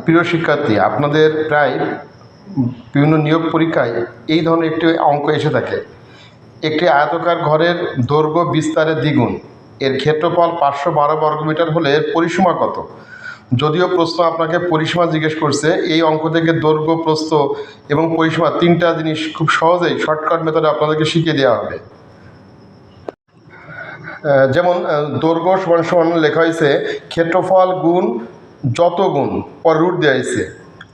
প্রিয় শিক্ষার্থী, আপনাদের প্রায় বিভিন্ন নিয়োগ পরীক্ষায় এই ধরনের একটি অঙ্ক এসে থাকে। একটি আয়তাকার ঘরের দৈর্ঘ্য বিস্তারের দ্বিগুণ, এর ক্ষেত্রফল 512 বর্গমিটার হলে এর পরিসীমা কত? যদিও প্রশ্ন আপনাকে পরিসীমা জিজ্ঞেস করছে, এই অঙ্ক থেকে দৈর্ঘ্য, প্রস্থ এবং পরিসীমা তিনটা জিনিস খুব সহজেই শর্টকাট মেথডে আপনাদেরকে শিখিয়ে দেওয়া হবে। যেমন দৈর্ঘ্য সমান সমান লেখা হয়েছে ক্ষেত্রফল গুণ যত গুণ, পর রুট দেওয়া হয়েছে।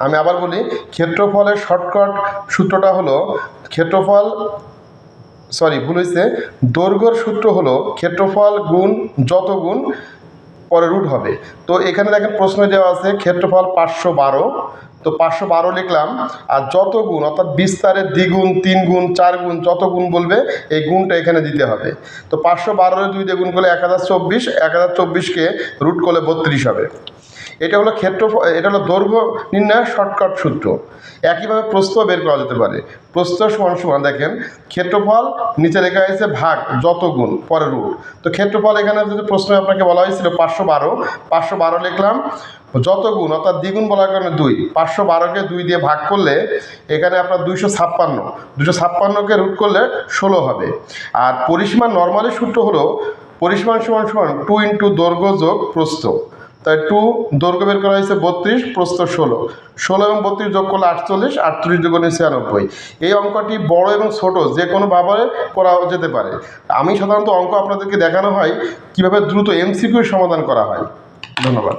আমি আবার বলি, ক্ষেত্রফলের শর্টকাট সূত্রটা হলো ভুল হয়েছে, দৈর্ঘ্যর সূত্র হলো ক্ষেত্রফল গুণ যত গুণ, পরে রুট হবে। তো এখানে দেখেন প্রশ্ন দেওয়া আছে ক্ষেত্রফল 512, তো 512 লিখলাম, আর যত গুণ অর্থাৎ বিস্তারের দ্বিগুণ, 3 গুণ, 4 গুণ, যত গুণ বলবে এই গুণটা এখানে দিতে হবে। তো 512 2 দিয়ে গুণ করলে 1024, 1024কে রুট করলে 32 হবে। এটা হলো এটা হলো দৈর্ঘ্য নির্ণয়ের শর্টকাট সূত্র। একইভাবে প্রস্থ বের করা যেতে পারে। প্রস্থ সমান সমান দেখেন ক্ষেত্রফল নিচে লেখা হয়েছে ভাগ যত গুণ, পরে রুট। তো ক্ষেত্রফল এখানে যদি প্রশ্নে আপনাকে বলা হয়েছিল 512 লিখলাম, যত গুণ অর্থাৎ দ্বিগুণ বলার কারণে 2, 512কে 2 দিয়ে ভাগ করলে এখানে আপনার 256কে রুট করলে 16 হবে। আর পরিসীমার নর্মালি সূত্র হলো পরিসীমা সমান সমান 2 ইন্টু দৈর্ঘ্য যোগ প্রস্থ। তাই 2 দৈর্ঘ্য বের করা হয়েছে 32, প্রস্থ 16 এবং 32 যোগ করলে 48, 48 যোগ 96। এই অঙ্কটি বড় এবং ছোট যে কোনোভাবে করা যেতে পারে। আমি সাধারণত অঙ্ক আপনাদেরকে দেখানো হয় কীভাবে দ্রুত MCQ সমাধান করা হয়। ধন্যবাদ।